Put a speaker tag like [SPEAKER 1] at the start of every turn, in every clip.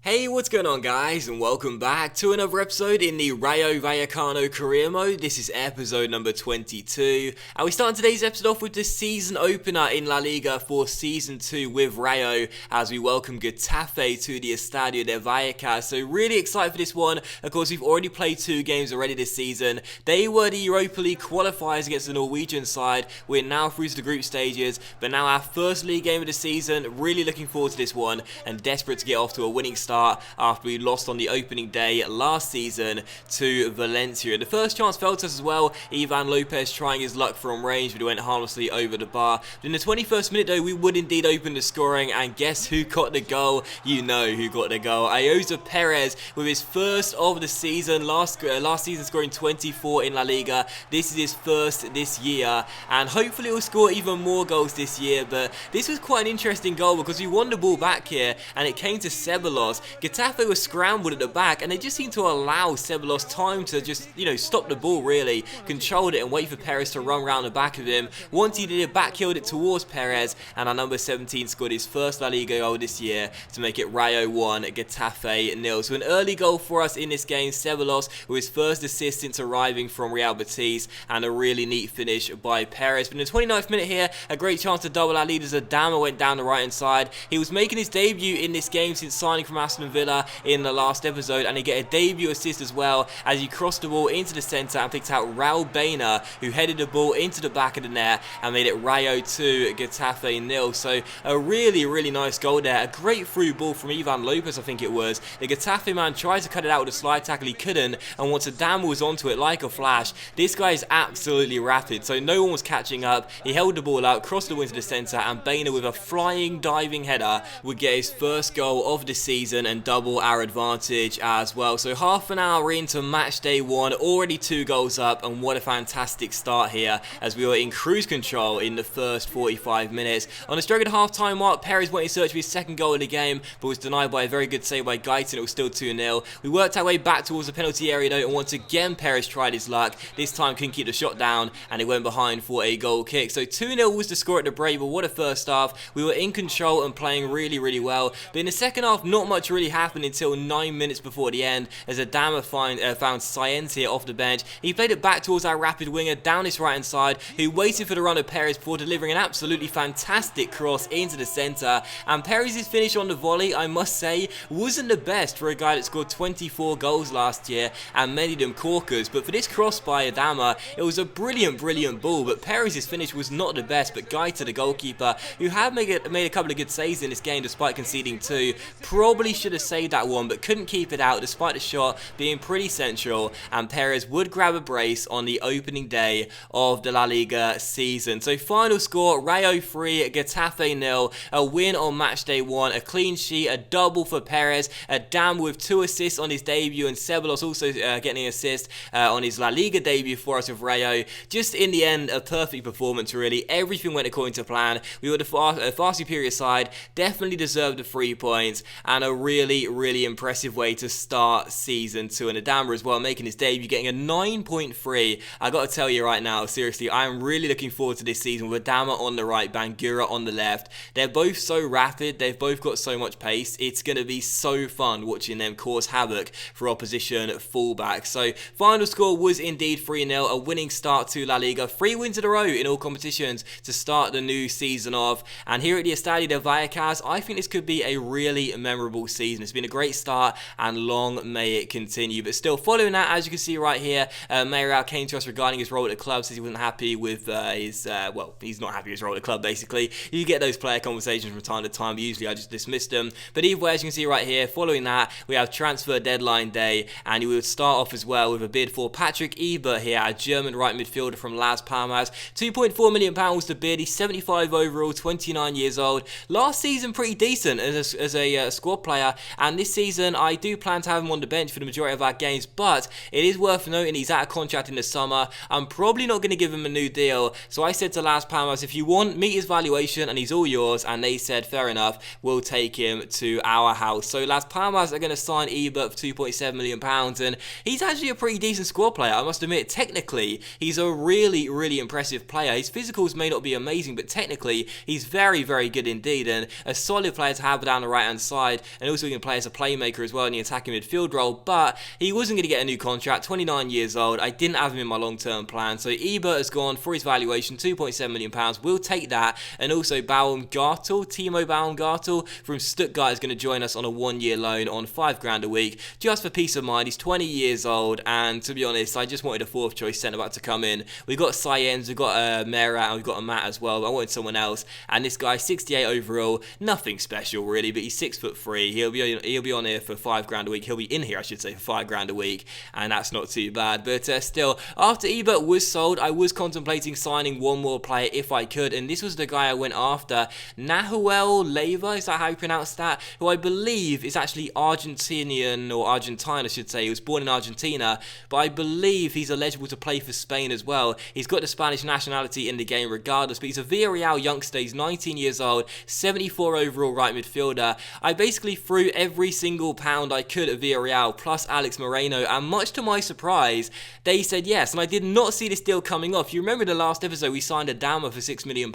[SPEAKER 1] Hey, what's going on guys, and welcome back to another episode in the Rayo Vallecano career mode. This is episode number 22, and we start today's episode off with the season opener in La Liga for season 2 with Rayo, as we welcome Getafe to the Estadio de Vallecano. So really excited for this one. Of course, we've already played 2 games already this season. They were the Europa League qualifiers against the Norwegian side. We're now through to the group stages, but now our first league game of the season. Really looking forward to this one, and desperate to get off to a winning start after we lost on the opening day last season to Valencia. The first chance fell to us as well. Ivan Lopez trying his luck from range, but it went harmlessly over the bar. But in the 21st minute though, we would indeed open the scoring, and guess who got the goal? You know who got the goal. Ayoza Perez with his first of the season. Last season scoring 24 in La Liga. This is his first this year, and hopefully he'll score even more goals this year. But this was quite an interesting goal because we won the ball back here and it came to Ceballos. Getafe was scrambled at the back, and they just seemed to allow Ceballos time to just, stop the ball really, controlled it and wait for Perez to run around the back of him. Once he did it, back-heeled it towards Perez, and our number 17 scored his first La Liga goal this year to make it Rayo 1, Getafe 0. So an early goal for us in this game. Ceballos with his first assist since arriving from Real Betis, and a really neat finish by Perez. But in the 29th minute here, a great chance to double our lead as Adama went down the right-hand side. He was making his debut in this game since signing from Aston Villa in the last episode, and he get a debut assist as well as he crossed the ball into the centre and picked out Raul Baena, who headed the ball into the back of the net and made it Rayo 2, Getafe 0. So a really nice goal there. A great through ball from Ivan Lopez, I think it was. The Getafe man tried to cut it out with a slide tackle, he couldn't, and once Adama was onto it like a flash, this guy is absolutely rapid, so no one was catching up. He held the ball out, crossed the ball into the centre, and Baena with a flying diving header would get his first goal of the season and double our advantage as well. So half an hour into match day 1, already 2 goals up, and what a fantastic start here as we were in cruise control in the first 45 minutes. On the stroke of the half-time mark, Perez went in search of his second goal of the game, but was denied by a very good save by Gaitan. It was still 2-0. We worked our way back towards the penalty area though, and once again Perez tried his luck. This time couldn't keep the shot down, and it went behind for a goal kick. So 2-0 was the score at the break, but what a first half. We were in control and playing really well. But in the second half, not much really happened until 9 minutes before the end, as Adama found Science here off the bench. He played it back towards our rapid winger down his right hand side, who waited for the run of Perez before delivering an absolutely fantastic cross into the centre. And Perez's finish on the volley, I must say, wasn't the best for a guy that scored 24 goals last year, and many of them corkers. But for this cross by Adama, it was a brilliant ball. But Perez's finish was not the best. But Gaita, the goalkeeper, who had made a couple of good saves in this game despite conceding 2, probably should have saved that one, but couldn't keep it out despite the shot being pretty central, and Perez would grab a brace on the opening day of the La Liga season. So final score, Rayo 3, Getafe 0, a win on match day 1, a clean sheet, a double for Perez, Adama with 2 assists on his debut, and Ceballos also getting an assist on his La Liga debut for us with Rayo. Just in the end, a perfect performance really. Everything went according to plan. We were the far superior side, definitely deserved the 3 points, and a really impressive way to start season 2. And Adama as well, making his debut, getting a 9.3. I gotta tell you right now, seriously, I'm really looking forward to this season with Adama on the right, Bangura on the left. They're both so rapid, they've both got so much pace. It's gonna be so fun watching them cause havoc for opposition fullbacks. So final score was indeed 3-0, a winning start to La Liga. 3 wins in a row in all competitions to start the new season off. And here at the Estadio de Vallecano, I think this could be a really memorable season. It's been a great start, and long may it continue. But still, following that, as you can see right here, Mayral came to us regarding his role at the club, says he wasn't happy with he's not happy with his role at the club, basically. You get those player conversations from time to time, but usually I just dismiss them. But either way, as you can see right here, following that, we have transfer deadline day, and we would start off as well with a bid for Patrick Ebert here, a German right midfielder from Las Palmas. £2.4 million was the bid. He's 75 overall, 29 years old. Last season, pretty decent as a squad player, and this season I do plan to have him on the bench for the majority of our games, but it is worth noting he's out of contract in the summer. I'm probably not going to give him a new deal, so I said to Las Palmas, if you want, meet his valuation and he's all yours, and they said fair enough, we'll take him to our house. So Las Palmas are going to sign Ebert for £2.7 million, and he's actually a pretty decent squad player, I must admit. Technically, he's a really impressive player. His physicals may not be amazing, but technically he's very good indeed, and a solid player to have down the right hand side. And also going to play as a playmaker as well in the attacking midfield role, but he wasn't going to get a new contract, 29 years old. I didn't have him in my long-term plan, so Ebert has gone for his valuation, £2.7 million. We'll take that, and also Timo Baumgartel from Stuttgart is going to join us on a 1-year loan on £5,000 a week, just for peace of mind. He's 20 years old, and to be honest, I just wanted a fourth choice centre-back to come in. We've got Sayens, we've got Merat, and we've got a Matt as well, but I wanted someone else, and this guy, 68 overall, nothing special really, but he's 6'3". He'll be on here for £5,000 a week. He'll be in here, I should say, for £5,000 a week, and that's not too bad. But still, after Ebert was sold, I was contemplating signing one more player if I could, and this was the guy I went after, Nahuel Leiva, is that how you pronounce that? Who I believe is actually Argentinian, or Argentine I should say. He was born in Argentina, but I believe he's eligible to play for Spain as well. He's got the Spanish nationality in the game regardless, but he's a Villarreal youngster. He's 19 years old, 74 overall right midfielder. I basically threw every single pound I could at Villarreal, plus Alex Moreno, and much to my surprise, they said yes, and I did not see this deal coming off. You remember the last episode, we signed a Dama for £6 million,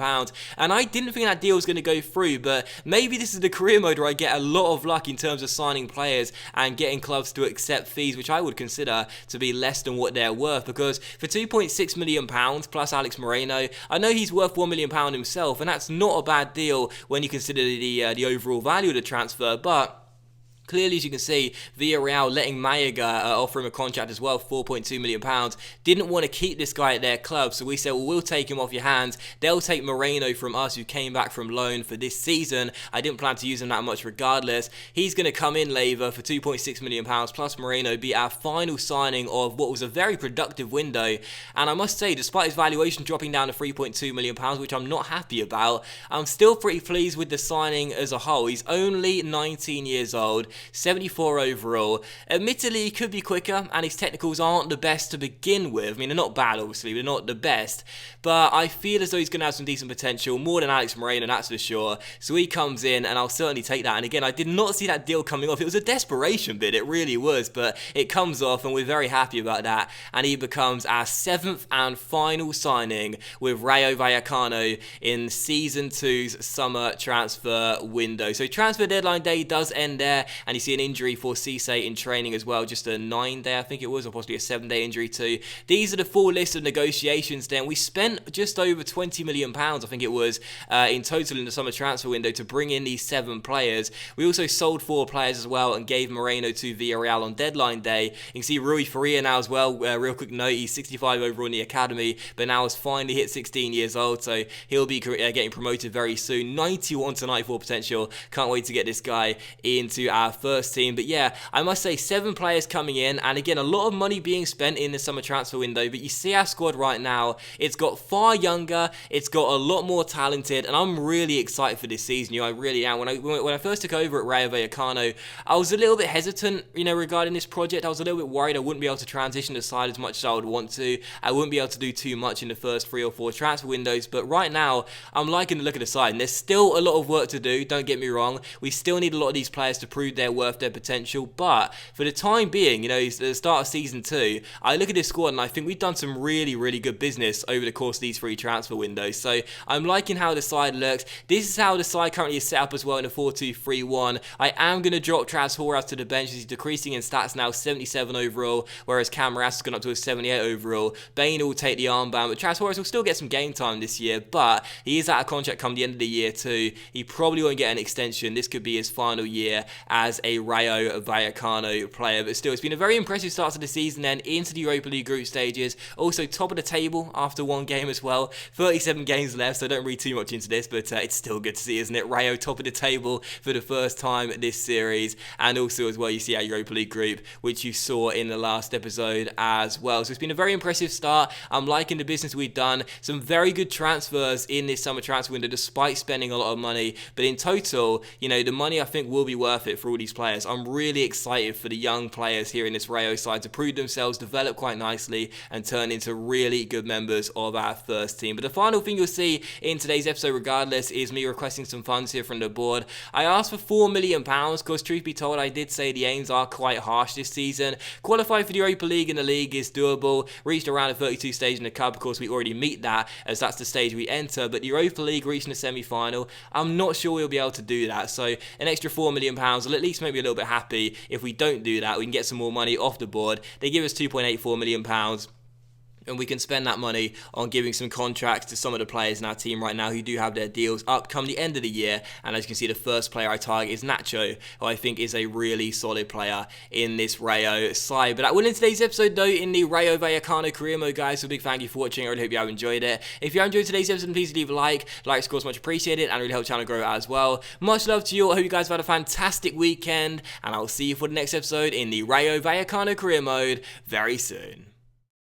[SPEAKER 1] and I didn't think that deal was going to go through, but maybe this is the career mode where I get a lot of luck in terms of signing players and getting clubs to accept fees, which I would consider to be less than what they're worth, because for £2.6 million plus Alex Moreno, I know he's worth £1 million himself, and that's not a bad deal when you consider the overall value of the transfer, but clearly, as you can see, Villarreal letting Mayaga offer him a contract as well, £4.2 million. Didn't want to keep this guy at their club, so we said, well, we'll take him off your hands. They'll take Moreno from us, who came back from loan for this season. I didn't plan to use him that much regardless. He's going to come in, Leiva, for £2.6 million, plus Moreno, be our final signing of what was a very productive window. And I must say, despite his valuation dropping down to £3.2 million, which I'm not happy about, I'm still pretty pleased with the signing as a whole. He's only 19 years old, 74 overall. Admittedly, he could be quicker, and his technicals aren't the best to begin with. I mean, they're not bad, obviously, they're not the best, but I feel as though he's going to have some decent potential, more than Alex Moreno, that's for sure. So he comes in, and I'll certainly take that. And again, I did not see that deal coming off. It was a desperation bid, it really was, but it comes off, and we're very happy about that. And he becomes our 7th and final signing with Rayo Vallecano in Season 2's summer transfer window. So transfer deadline day does end there, and you see an injury for Cisse in training as well, just a 9-day I think it was, or possibly a 7-day injury too. These are the full list of negotiations then. We spent just over £20 million, I think it was, in total in the summer transfer window to bring in these 7 players. We also sold 4 players as well and gave Moreno to Villarreal on deadline day. You can see Rui Faria now as well, real quick note, he's 65 overall in the academy, but now has finally hit 16 years old, so he'll be getting promoted very soon. 91 to 94 potential, can't wait to get this guy into our first team. But yeah, I must say 7 players coming in, and again, a lot of money being spent in the summer transfer window, but you see our squad right now, it's got far younger, it's got a lot more talented, and I'm really excited for this season. I really am. When I first took over at Rayo Vallecano, I was a little bit hesitant, regarding this project. I was a little bit worried I wouldn't be able to transition the side as much as I would want to. I wouldn't be able to do too much in the first 3 or 4 transfer windows, but right now, I'm liking the look of the side, and there's still a lot of work to do, don't get me wrong. We still need a lot of these players to prove their worth, their potential, but for the time being, the start of Season 2, I look at this squad and I think we've done some really, really good business over the course of these 3 transfer windows, so I'm liking how the side looks. This is how the side currently is set up as well in a 4-2-3-1. I am going to drop Tras Horas to the bench as he's decreasing in stats now, 77 overall, whereas Cameras has gone up to a 78 overall. Bain will take the armband, but Tras Horas will still get some game time this year, but he is out of contract come the end of the year too. He probably won't get an extension. This could be his final year as a Rayo Vallecano player, but still, it's been a very impressive start to the season then into the Europa League group stages. Also top of the table after 1 game as well. 37 games left, so don't read too much into this, but it's still good to see, isn't it? Rayo top of the table for the first time this series, and also as well you see our Europa League group, which you saw in the last episode as well. So it's been a very impressive start. I'm liking the business we've done. Some very good transfers in this summer transfer window despite spending a lot of money, but in total, the money I think will be worth it for all these players. I'm really excited for the young players here in this Rayo side to prove themselves, develop quite nicely, and turn into really good members of our first team. But the final thing you'll see in today's episode regardless is me requesting some funds here from the board. I asked for £4 million because truth be told, I did say the aims are quite harsh this season. Qualifying for the Europa League in the league is doable. Reached around the 32 stage in the cup, of course we already meet that as that's the stage we enter, but the Europa League reaching the semi-final, I'm not sure we'll be able to do that. So an extra £4 million will at least least make me a little bit happy. If we don't do that, we can get some more money off the board. They give us £2.84 million. And we can spend that money on giving some contracts to some of the players in our team right now who do have their deals up come the end of the year. And as you can see, the first player I target is Nacho, who I think is a really solid player in this Rayo side. But that will end today's episode, though, in the Rayo Vallecano career mode, guys. So big thank you for watching. I really hope you have enjoyed it. If you have enjoyed today's episode, please leave a like. Like, of course, much appreciated and really help the channel grow as well. Much love to you all. I hope you guys have had a fantastic weekend. And I will see you for the next episode in the Rayo Vallecano career mode very soon.